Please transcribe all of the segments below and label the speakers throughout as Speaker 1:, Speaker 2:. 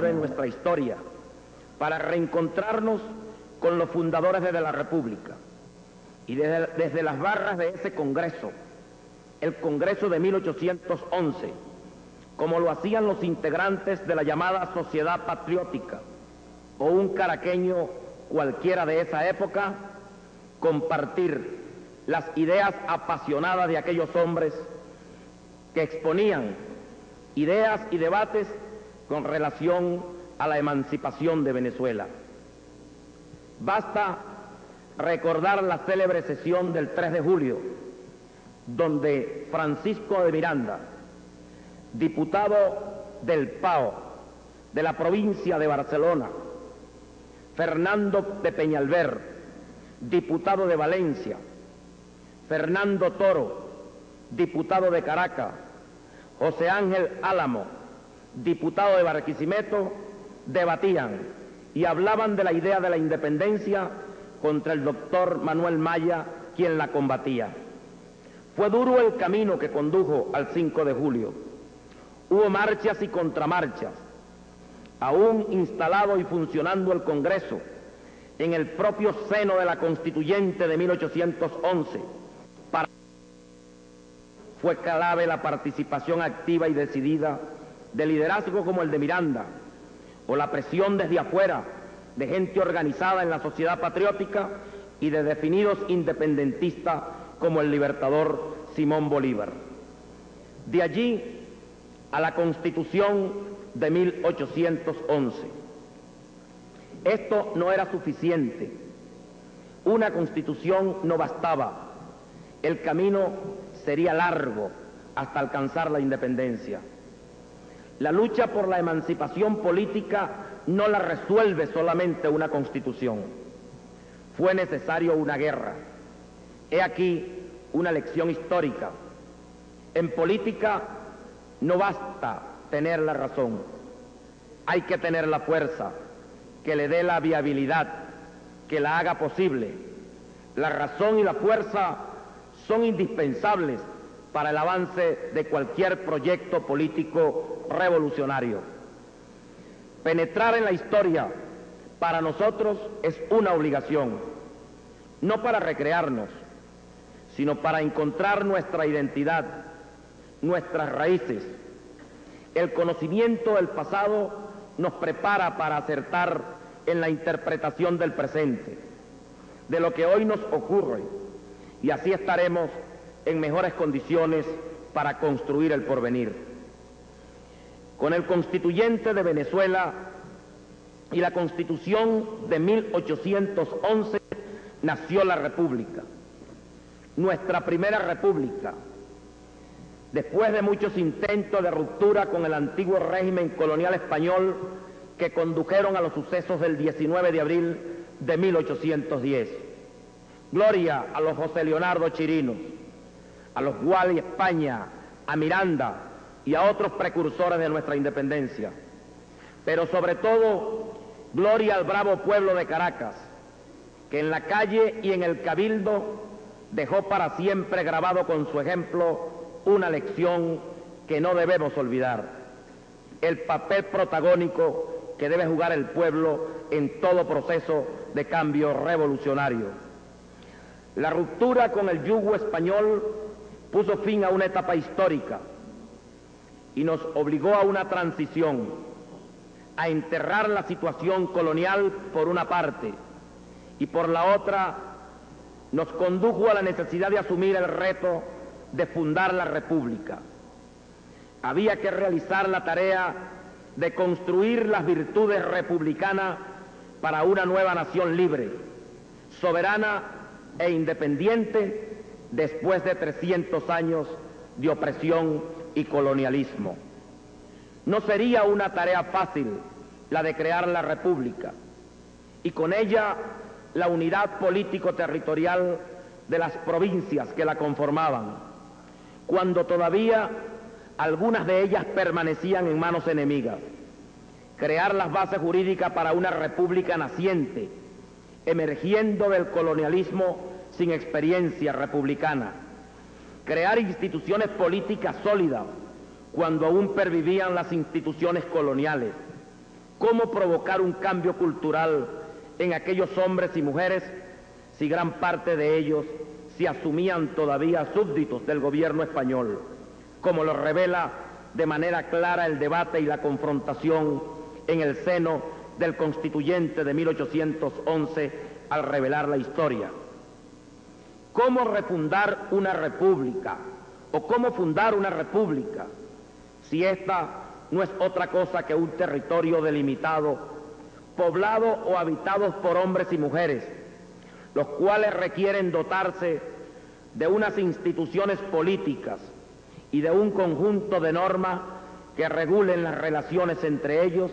Speaker 1: en nuestra historia para reencontrarnos con los fundadores de la República y desde las barras de ese Congreso, el Congreso de 1811, como lo hacían los integrantes de la llamada Sociedad Patriótica o un caraqueño cualquiera de esa época, compartir las ideas apasionadas de aquellos hombres que exponían ideas y debates con relación a la emancipación de Venezuela. Basta recordar la célebre sesión del 3 de julio, donde Francisco de Miranda, diputado del PAO de la provincia de Barcelona, Fernando de Peñalver, diputado de Valencia, Fernando Toro, diputado de Caracas, José Ángel Álamo, diputado de Barquisimeto, debatían y hablaban de la idea de la independencia contra el doctor Manuel Maya, quien la combatía. Fue duro el camino que condujo al 5 de julio. Hubo marchas y contramarchas. Aún instalado y funcionando el Congreso, en el propio seno de la Constituyente de 1811, fue clave la participación activa y decidida de liderazgo como el de Miranda, o la presión desde afuera de gente organizada en la sociedad patriótica y de definidos independentistas como el libertador Simón Bolívar. De allí a la Constitución de 1811. Esto no era suficiente. Una Constitución no bastaba. El camino sería largo hasta alcanzar la independencia. La lucha por la emancipación política no la resuelve solamente una Constitución. Fue necesario una guerra. He aquí una lección histórica. En política no basta tener la razón, hay que tener la fuerza que le dé la viabilidad, que la haga posible. La razón y la fuerza son indispensables para el avance de cualquier proyecto político revolucionario. Penetrar en la historia para nosotros es una obligación, no para recrearnos, sino para encontrar nuestra identidad, nuestras raíces. El conocimiento del pasado nos prepara para acertar en la interpretación del presente, de lo que hoy nos ocurre, y así estaremos en mejores condiciones para construir el porvenir. Con el Constituyente de Venezuela y la Constitución de 1811 nació la República, nuestra primera República, después de muchos intentos de ruptura con el antiguo régimen colonial español que condujeron a los sucesos del 19 de abril de 1810. Gloria a los José Leonardo Chirinos, a los Gual España, a Miranda y a otros precursores de nuestra independencia. Pero sobre todo, gloria al bravo pueblo de Caracas, que en la calle y en el cabildo dejó para siempre grabado con su ejemplo una lección que no debemos olvidar: el papel protagónico que debe jugar el pueblo en todo proceso de cambio revolucionario. La ruptura con el yugo español puso fin a una etapa histórica y nos obligó a una transición, a enterrar la situación colonial por una parte, y por la otra nos condujo a la necesidad de asumir el reto de fundar la República. Había que realizar la tarea de construir las virtudes republicanas para una nueva nación libre, soberana e independiente después de 300 años de opresión y colonialismo. No sería una tarea fácil la de crear la República y con ella la unidad político-territorial de las provincias que la conformaban, cuando todavía algunas de ellas permanecían en manos enemigas. Crear las bases jurídicas para una república naciente, emergiendo del colonialismo sin experiencia republicana. Crear instituciones políticas sólidas cuando aún pervivían las instituciones coloniales. ¿Cómo provocar un cambio cultural en aquellos hombres y mujeres si gran parte de ellos se asumían todavía súbditos del gobierno español, como lo revela de manera clara el debate y la confrontación en el seno del Constituyente de 1811 al revelar la historia? ¿Cómo refundar una república o cómo fundar una república si esta no es otra cosa que un territorio delimitado, poblado o habitados por hombres y mujeres, los cuales requieren dotarse de unas instituciones políticas y de un conjunto de normas que regulen las relaciones entre ellos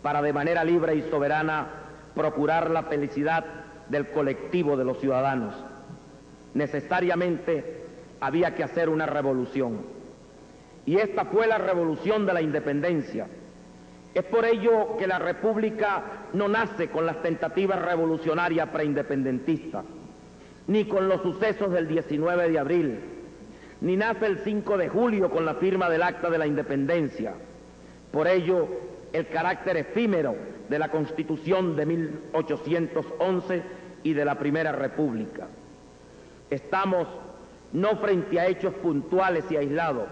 Speaker 1: para de manera libre y soberana procurar la felicidad del colectivo de los ciudadanos? Necesariamente había que hacer una revolución, y esta fue la revolución de la independencia. Es por ello que la República no nace con las tentativas revolucionarias preindependentistas, ni con los sucesos del 19 de abril, ni nace el 5 de julio con la firma del Acta de la Independencia. Por ello, el carácter efímero de la Constitución de 1811 y de la Primera República. Estamos no frente a hechos puntuales y aislados,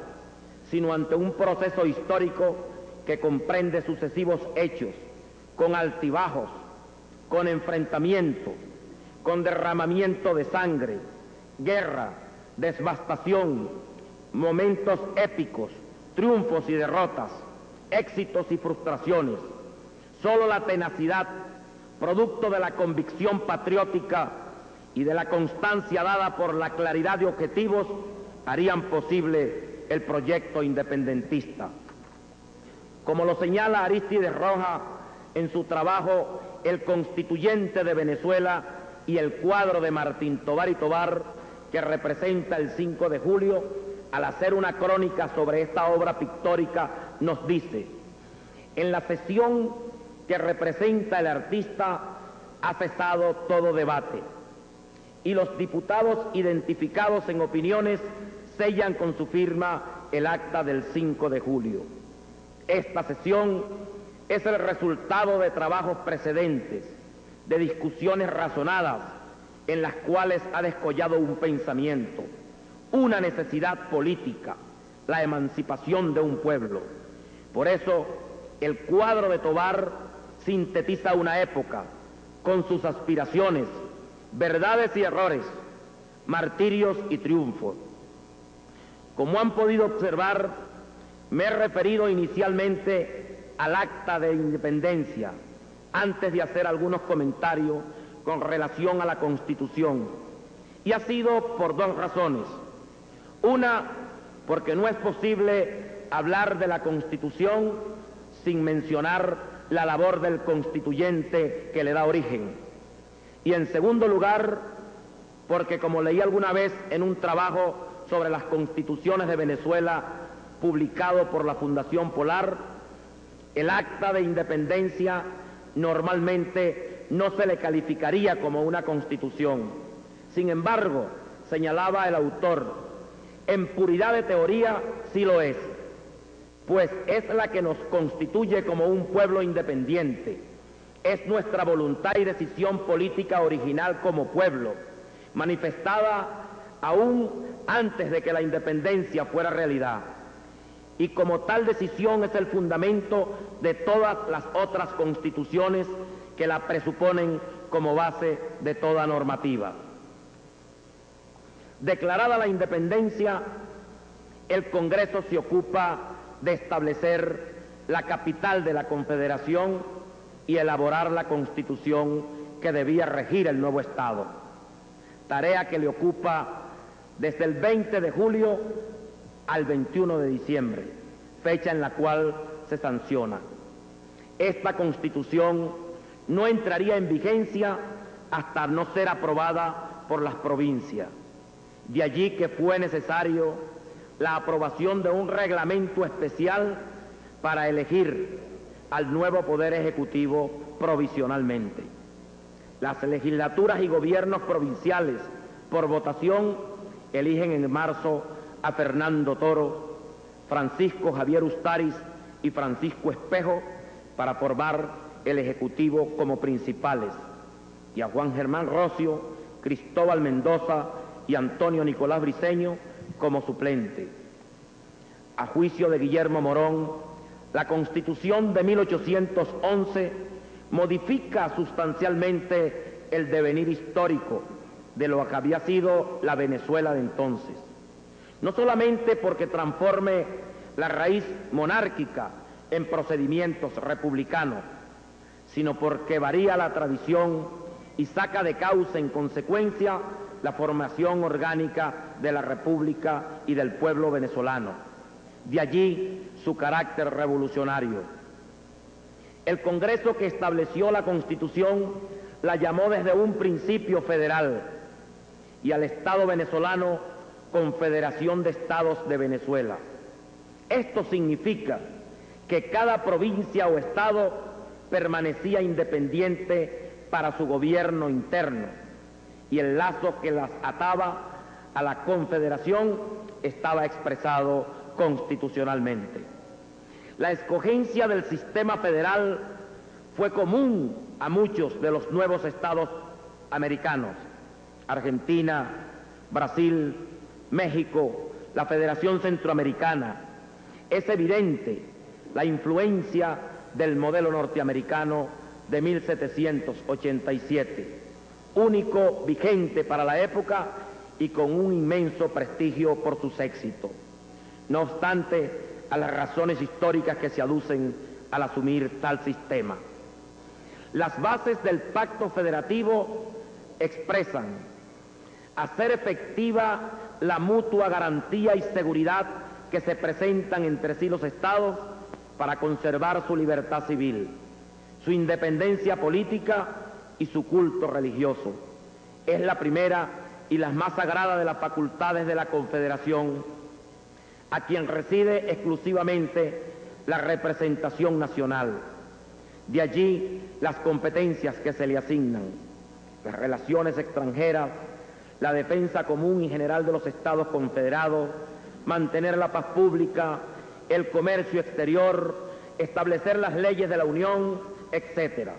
Speaker 1: sino ante un proceso histórico que comprende sucesivos hechos, con altibajos, con enfrentamientos, con derramamiento de sangre, guerra, devastación, momentos épicos, triunfos y derrotas, éxitos y frustraciones. Solo la tenacidad, producto de la convicción patriótica y de la constancia dada por la claridad de objetivos, harían posible el proyecto independentista. Como lo señala Arístides Rojas en su trabajo El Constituyente de Venezuela y el cuadro de Martín Tovar y Tovar, que representa el 5 de julio, al hacer una crónica sobre esta obra pictórica, nos dice: en la sesión que representa el artista ha cesado todo debate, y los diputados identificados en opiniones sellan con su firma el acta del 5 de julio. Esta sesión es el resultado de trabajos precedentes, de discusiones razonadas, en las cuales ha descollado un pensamiento, una necesidad política, la emancipación de un pueblo. Por eso, el cuadro de Tovar sintetiza una época, con sus aspiraciones, verdades y errores, martirios y triunfos. Como han podido observar, me he referido inicialmente al Acta de Independencia, antes de hacer algunos comentarios con relación a la Constitución, y ha sido por dos razones. Una, porque no es posible hablar de la Constitución sin mencionar la labor del constituyente que le da origen. Y en segundo lugar, porque como leí alguna vez en un trabajo sobre las constituciones de Venezuela publicado por la Fundación Polar, el Acta de Independencia normalmente no se le calificaría como una constitución. Sin embargo, señalaba el autor, en puridad de teoría sí lo es, pues es la que nos constituye como un pueblo independiente. Es nuestra voluntad y decisión política original como pueblo, manifestada aún antes de que la independencia fuera realidad. Y como tal decisión es el fundamento de todas las otras constituciones que la presuponen como base de toda normativa. Declarada la independencia, el Congreso se ocupa de establecer la capital de la Confederación y elaborar la Constitución que debía regir el nuevo Estado, tarea que le ocupa desde el 20 de julio al 21 de diciembre, fecha en la cual se sanciona. Esta Constitución no entraría en vigencia hasta no ser aprobada por las provincias. De allí que fue necesario la aprobación de un reglamento especial para elegir al nuevo Poder Ejecutivo provisionalmente. Las legislaturas y gobiernos provinciales, por votación, eligen en marzo a Fernando Toro, Francisco Javier Ustaris y Francisco Espejo para formar el Ejecutivo como principales, y a Juan Germán Rocio, Cristóbal Mendoza y Antonio Nicolás Briceño como suplente. A juicio de Guillermo Morón, la Constitución de 1811 modifica sustancialmente el devenir histórico de lo que había sido la Venezuela de entonces, no solamente porque transforme la raíz monárquica en procedimientos republicanos, sino porque varía la tradición y saca de causa en consecuencia la formación orgánica de la República y del pueblo venezolano. De allí su carácter revolucionario. El Congreso que estableció la Constitución la llamó desde un principio federal y al Estado venezolano Confederación de Estados de Venezuela. Esto significa que cada provincia o estado permanecía independiente para su gobierno interno y el lazo que las ataba a la Confederación estaba expresado constitucionalmente. La escogencia del sistema federal fue común a muchos de los nuevos estados americanos: Argentina, Brasil, México, la Federación Centroamericana. Es evidente la influencia del modelo norteamericano de 1787, único vigente para la época y con un inmenso prestigio por sus éxitos. No obstante a las razones históricas que se aducen al asumir tal sistema. Las bases del pacto federativo expresan hacer efectiva la mutua garantía y seguridad que se presentan entre sí los estados para conservar su libertad civil, su independencia política y su culto religioso. Es la primera y la más sagrada de las facultades de la Confederación, a quien reside exclusivamente la representación nacional. De allí las competencias que se le asignan: las relaciones extranjeras, la defensa común y general de los Estados confederados, mantener la paz pública, el comercio exterior, establecer las leyes de la Unión, etc.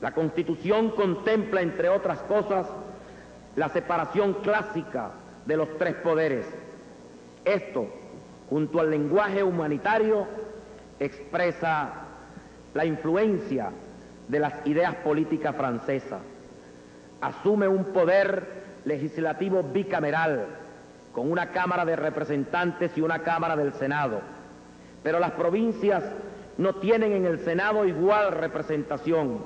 Speaker 1: La Constitución contempla, entre otras cosas, la separación clásica de los tres poderes. Esto, junto al lenguaje humanitario, expresa la influencia de las ideas políticas francesas. Asume un poder legislativo bicameral, con una Cámara de Representantes y una Cámara del Senado. Pero las provincias no tienen en el Senado igual representación,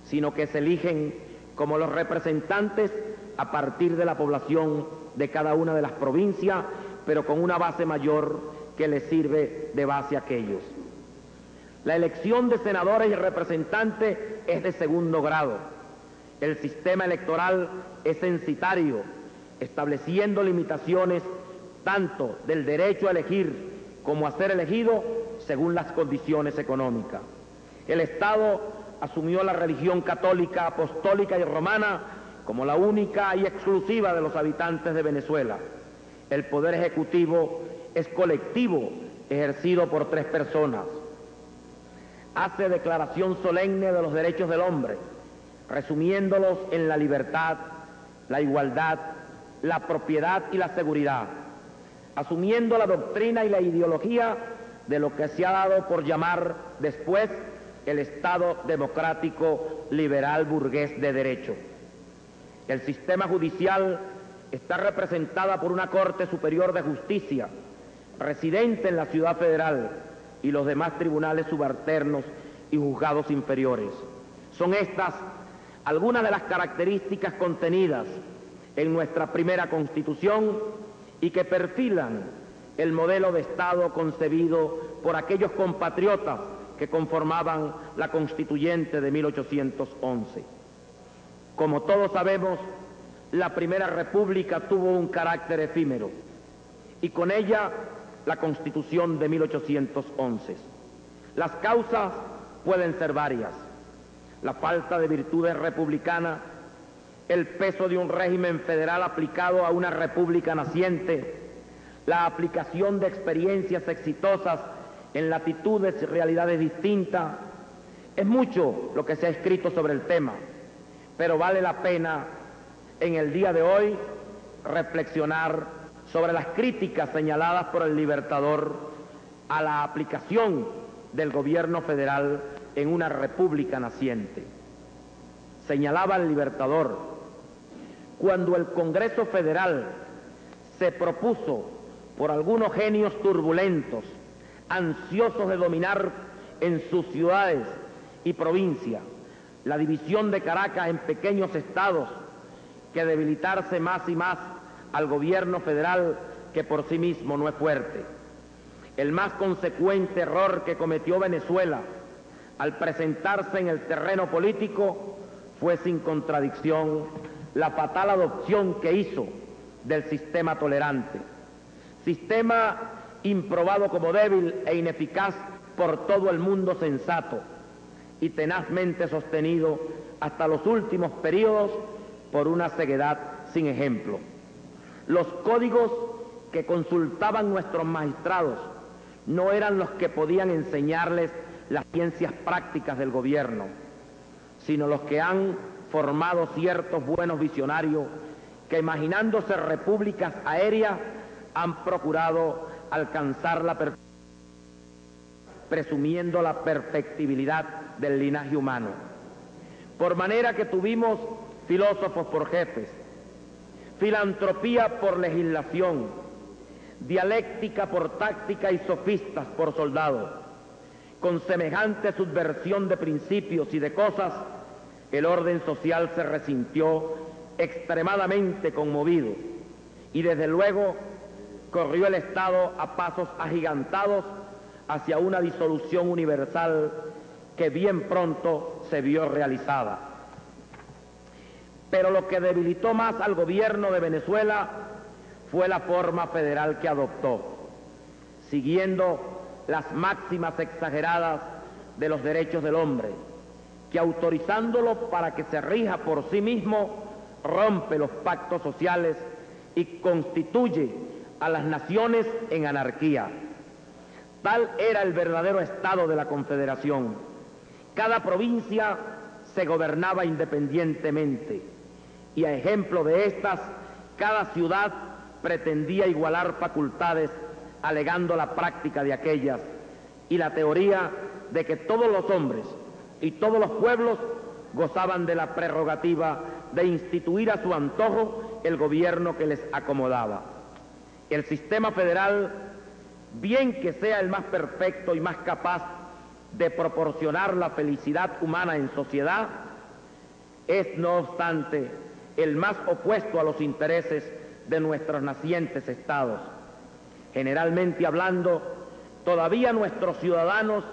Speaker 1: sino que se eligen como los representantes a partir de la población de cada una de las provincias, pero con una base mayor que les sirve de base a aquellos. La elección de senadores y representantes es de segundo grado. El sistema electoral es censitario, estableciendo limitaciones tanto del derecho a elegir como a ser elegido según las condiciones económicas. El Estado asumió la religión católica, apostólica y romana como la única y exclusiva de los habitantes de Venezuela. El poder ejecutivo es colectivo, ejercido por 3 personas. Hace declaración solemne de los derechos del hombre, resumiéndolos en la libertad, la igualdad, la propiedad y la seguridad, asumiendo la doctrina y la ideología de lo que se ha dado por llamar después el Estado democrático liberal burgués de derecho. El sistema judicial está representada por una Corte Superior de Justicia, residente en la Ciudad Federal, y los demás tribunales subalternos y juzgados inferiores. Son estas algunas de las características contenidas en nuestra primera Constitución y que perfilan el modelo de Estado concebido por aquellos compatriotas que conformaban la Constituyente de 1811. Como todos sabemos, la Primera República tuvo un carácter efímero y con ella la Constitución de 1811. Las causas pueden ser varias: la falta de virtudes republicanas, el peso de un régimen federal aplicado a una república naciente, la aplicación de experiencias exitosas en latitudes y realidades distintas, Es mucho lo que se ha escrito sobre el tema, pero vale la pena en el día de hoy reflexionar sobre las críticas señaladas por el Libertador a la aplicación del gobierno federal en una república naciente. Señalaba el Libertador: cuando el Congreso Federal se propuso por algunos genios turbulentos, ansiosos de dominar en sus ciudades y provincias la división de Caracas en pequeños estados, que debilitarse más y más al gobierno federal, que por sí mismo no es fuerte. El más consecuente error que cometió Venezuela al presentarse en el terreno político fue sin contradicción la fatal adopción que hizo del sistema tolerante, sistema improbado como débil e ineficaz por todo el mundo sensato y tenazmente sostenido hasta los últimos periodos por una ceguedad sin ejemplo. Los códigos que consultaban nuestros magistrados no eran los que podían enseñarles las ciencias prácticas del gobierno, sino los que han formado ciertos buenos visionarios que, imaginándose repúblicas aéreas, han procurado alcanzar la perfección, presumiendo la perfectibilidad del linaje humano. Por manera que tuvimos filósofos por jefes, filantropía por legislación, dialéctica por táctica y sofistas por soldados. Con semejante subversión de principios y de cosas, el orden social se resintió extremadamente conmovido y desde luego corrió el Estado a pasos agigantados hacia una disolución universal que bien pronto se vio realizada. Pero lo que debilitó más al gobierno de Venezuela fue la forma federal que adoptó, siguiendo las máximas exageradas de los derechos del hombre, que autorizándolo para que se rija por sí mismo, rompe los pactos sociales y constituye a las naciones en anarquía. Tal era el verdadero estado de la Confederación. Cada provincia se gobernaba independientemente y, a ejemplo de estas, cada ciudad pretendía igualar facultades alegando la práctica de aquellas y la teoría de que todos los hombres y todos los pueblos gozaban de la prerrogativa de instituir a su antojo el gobierno que les acomodaba. El sistema federal, bien que sea el más perfecto y más capaz de proporcionar la felicidad humana en sociedad, es no obstante el más opuesto a los intereses de nuestros nacientes estados. Generalmente hablando, todavía nuestros ciudadanos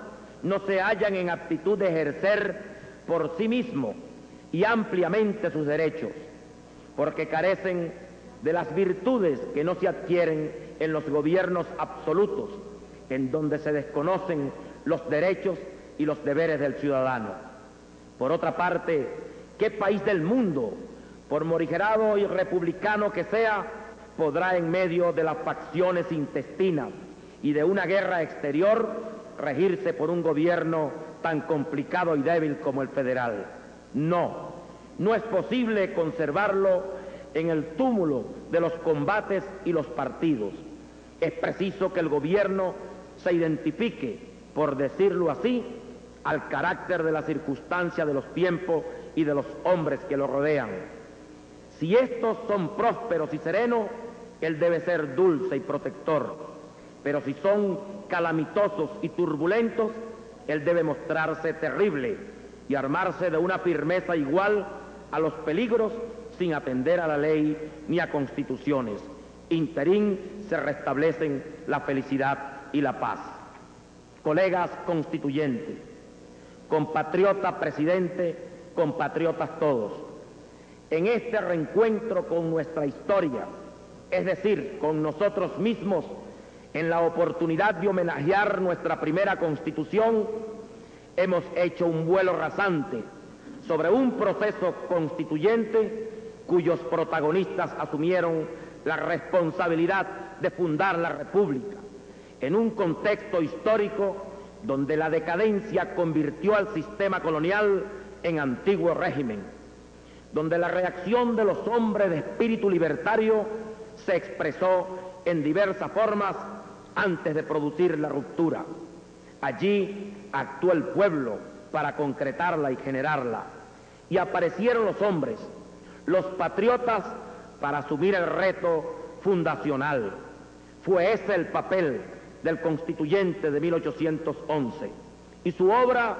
Speaker 1: no se hallan en aptitud de ejercer por sí mismos y ampliamente sus derechos, porque carecen de las virtudes que no se adquieren en los gobiernos absolutos, en donde se desconocen los derechos y los deberes del ciudadano. Por otra parte, ¿qué país del mundo, por morigerado y republicano que sea, podrá en medio de las facciones intestinas y de una guerra exterior regirse por un gobierno tan complicado y débil como el federal? No, no es posible conservarlo en el túmulo de los combates y los partidos. Es preciso que el gobierno se identifique, por decirlo así, al carácter de la circunstancia de los tiempos y de los hombres que lo rodean. Si estos son prósperos y serenos, él debe ser dulce y protector, pero si son calamitosos y turbulentos, él debe mostrarse terrible y armarse de una firmeza igual a los peligros, sin atender a la ley ni a constituciones. Interín se restablecen la felicidad y la paz. Colegas constituyentes, compatriota presidente, compatriotas todos, en este reencuentro con nuestra historia, es decir, con nosotros mismos, en la oportunidad de homenajear nuestra primera Constitución, hemos hecho un vuelo rasante sobre un proceso constituyente cuyos protagonistas asumieron la responsabilidad de fundar la República en un contexto histórico donde la decadencia convirtió al sistema colonial en antiguo régimen, donde la reacción de los hombres de espíritu libertario se expresó en diversas formas antes de producir la ruptura. Allí actuó el pueblo para concretarla y generarla, y aparecieron los hombres, los patriotas, para asumir el reto fundacional. Fue ese el papel del constituyente de 1811, y su obra,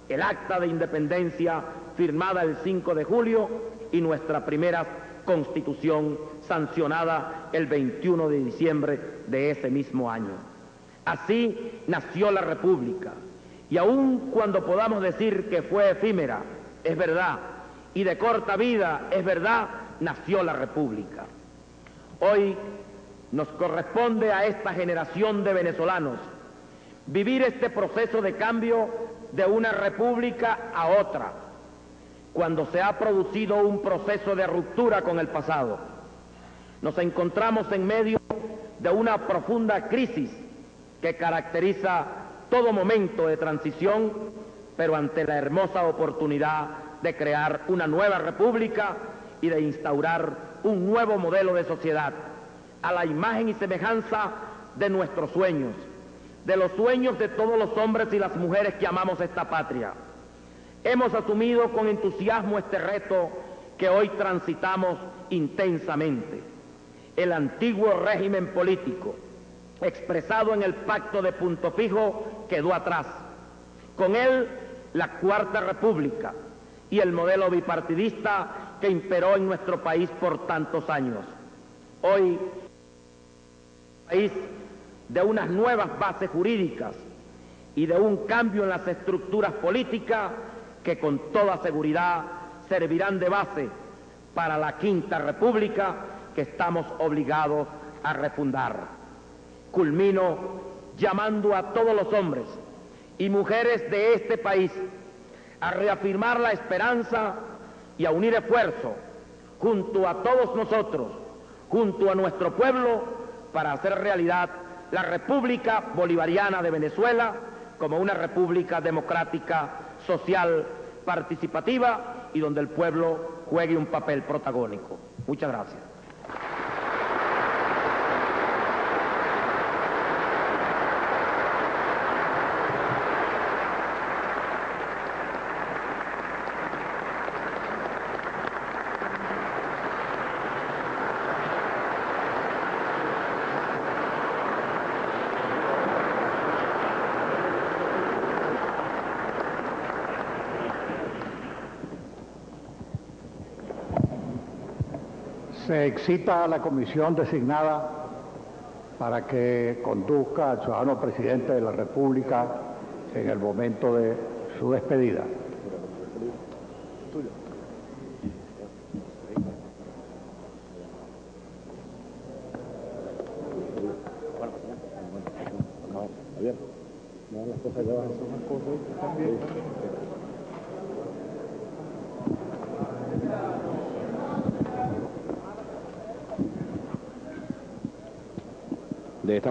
Speaker 1: el Acta de Independencia, firmada el 5 de julio, y nuestra primera Constitución, sancionada el 21 de diciembre de ese mismo año. Así nació la República, y aun cuando podamos decir que fue efímera, es verdad, y de corta vida, es verdad, nació la República. Hoy nos corresponde a esta generación de venezolanos vivir este proceso de cambio de una república a otra, cuando se ha producido un proceso de ruptura con el pasado. Nos encontramos en medio de una profunda crisis que caracteriza todo momento de transición, pero ante la hermosa oportunidad de crear una nueva república y de instaurar un nuevo modelo de sociedad a la imagen y semejanza de nuestros sueños, de los sueños de todos los hombres y las mujeres que amamos esta patria. Hemos asumido con entusiasmo este reto que hoy transitamos intensamente. El antiguo régimen político, expresado en el Pacto de Punto Fijo, quedó atrás. Con él, la Cuarta República y el modelo bipartidista que imperó en nuestro país por tantos años. Hoy, país de unas nuevas bases jurídicas y de un cambio en las estructuras políticas que con toda seguridad servirán de base para la Quinta República que estamos obligados a refundar. Culmino llamando a todos los hombres y mujeres de este país a reafirmar la esperanza y a unir esfuerzos junto a todos nosotros, junto a nuestro pueblo, para hacer realidad la República Bolivariana de Venezuela como una república democrática, social, participativa y donde el pueblo juegue un papel protagónico. Muchas gracias.
Speaker 2: Se excita a la comisión designada para que conduzca al ciudadano presidente de la República en el momento de su despedida.
Speaker 3: De esta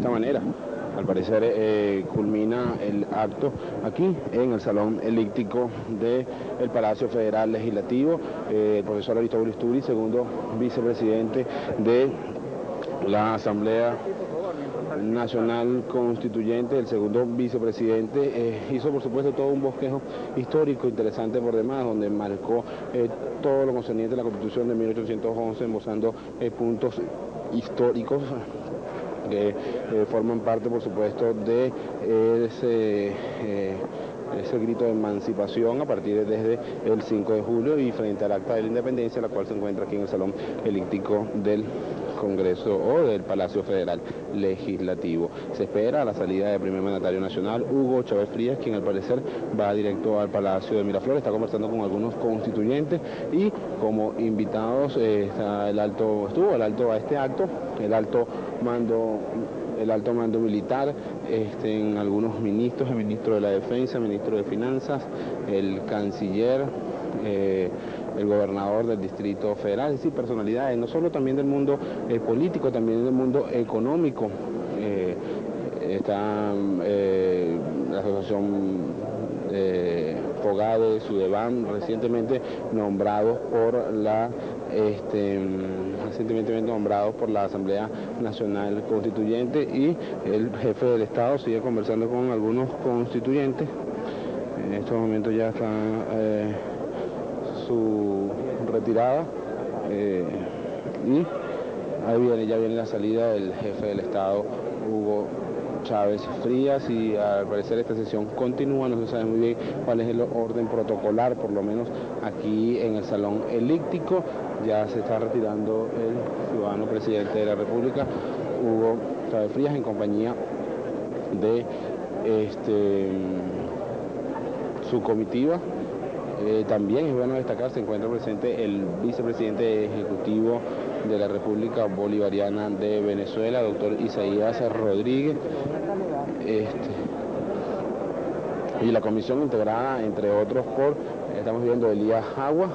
Speaker 3: manera, al parecer, culmina el acto aquí en el Salón Elíptico del Palacio Federal Legislativo. El profesor Aristóbulo Istúriz, segundo vicepresidente de la Asamblea Nacional Constituyente, el segundo vicepresidente, hizo por supuesto todo un bosquejo histórico interesante por demás, donde marcó todo lo concerniente a la Constitución de 1811, esbozando puntos históricos que forman parte por supuesto de ese grito de emancipación a partir desde el 5 de julio y frente al Acta de la Independencia, la cual se encuentra aquí en el Salón Elíptico del Congreso o del Palacio Federal Legislativo. Se espera la salida del primer mandatario nacional, Hugo Chávez Frías, quien al parecer va directo al Palacio de Miraflores, está conversando con algunos constituyentes y como invitados estuvo el alto a este acto, el alto mando militar, en algunos ministros, el ministro de la Defensa, el ministro de Finanzas, el canciller, el gobernador del Distrito Federal, es decir, personalidades, no solo también del mundo político, también del mundo económico, están la asociación Fogade, Sudeban, recientemente nombrados por la Asamblea Nacional Constituyente, y el jefe del Estado sigue conversando con algunos constituyentes. En estos momentos ya está su retirada y ahí ya viene la salida del jefe del Estado, Hugo Chávez Frías, y al parecer esta sesión continúa. No se sabe muy bien cuál es el orden protocolar, por lo menos aquí en el Salón Elíptico. Ya se está retirando el ciudadano presidente de la República, Hugo Chávez Frías, en compañía de su comitiva. También es bueno destacar, se encuentra presente el vicepresidente ejecutivo de la República Bolivariana de Venezuela, doctor Isaías Rodríguez, y la comisión integrada, entre otros, por, estamos viendo, Elías Agua.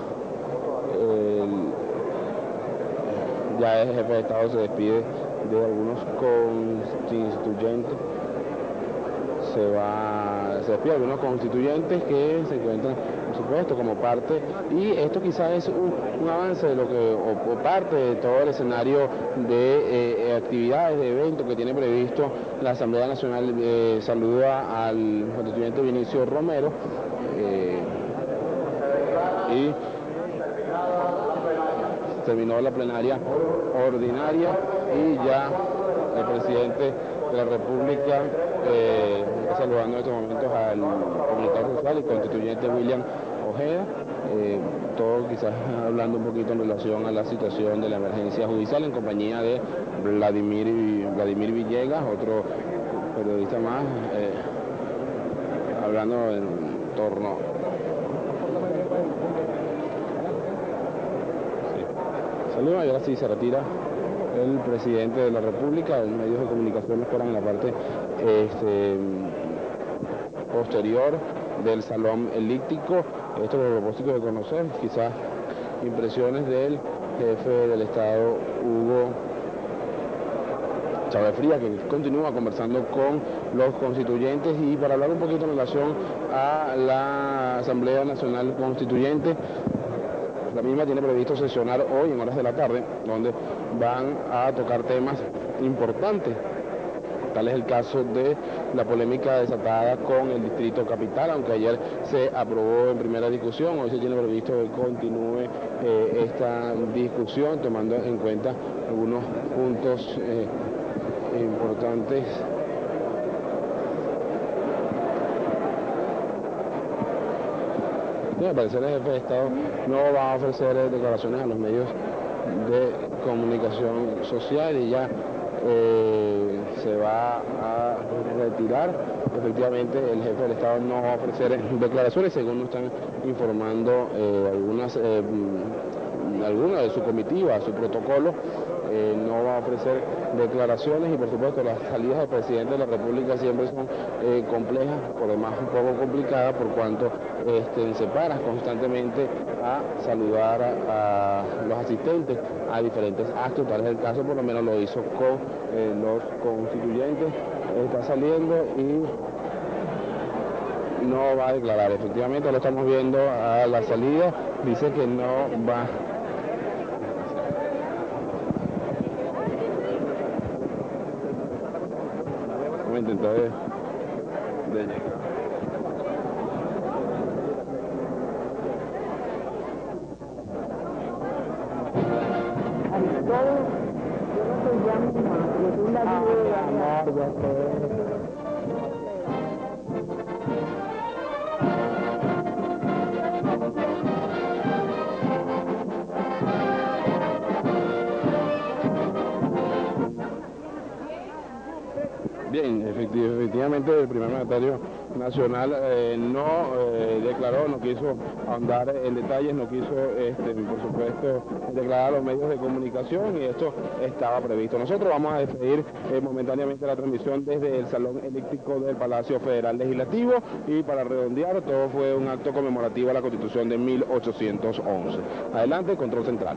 Speaker 3: Ya el jefe de Estado se despide de algunos constituyentes. Se despide de algunos constituyentes que se encuentran, por supuesto, como parte, y esto quizás es un avance de lo que, o parte de todo el escenario de actividades, de eventos que tiene previsto la Asamblea Nacional. Saluda al constituyente Vinicio Romero, y terminó la plenaria ordinaria, y ya el presidente de la República está saludando en estos momentos al comunicador social y constituyente William Ojeda, todo quizás hablando un poquito en relación a la situación de la emergencia judicial, en compañía de Vladimir Villegas, otro periodista más, hablando en torno. Saludos, y ahora sí se retira el presidente de la República. Los medios de comunicación esperan en la parte posterior del Salón Elíptico. Esto por propósito de conocer quizás impresiones del jefe del Estado, Hugo Chávez Frías, que continúa conversando con los constituyentes, y para hablar un poquito en relación a la Asamblea Nacional Constituyente. La misma tiene previsto sesionar hoy en horas de la tarde, donde van a tocar temas importantes. Tal es el caso de la polémica desatada con el Distrito Capital, aunque ayer se aprobó en primera discusión. Hoy se tiene previsto que continúe esta discusión, tomando en cuenta algunos puntos importantes. Al parecer el jefe de Estado no va a ofrecer declaraciones a los medios de comunicación social, y ya se va a retirar. Efectivamente, el jefe del Estado no va a ofrecer declaraciones, según nos están informando algunas de su comitiva, su protocolo. No va a ofrecer declaraciones, y por supuesto las salidas del presidente de la República siempre son complejas, por demás un poco complicadas, por cuanto se para constantemente a saludar a los asistentes a diferentes actos. Tal es el caso, por lo menos lo hizo con los constituyentes. Está saliendo y no va a declarar. Efectivamente lo estamos viendo a la salida, dice que no va. Vamos a intentar de llegar. Bien, efectivamente el primer mandatario nacional no declaró, no quiso ahondar en detalles, no quiso, por supuesto, declarar a los medios de comunicación, y esto estaba previsto. Nosotros vamos a despedir momentáneamente la transmisión desde el Salón Elíptico del Palacio Federal Legislativo, y para redondear, todo fue un acto conmemorativo a la Constitución de 1811. Adelante, control central.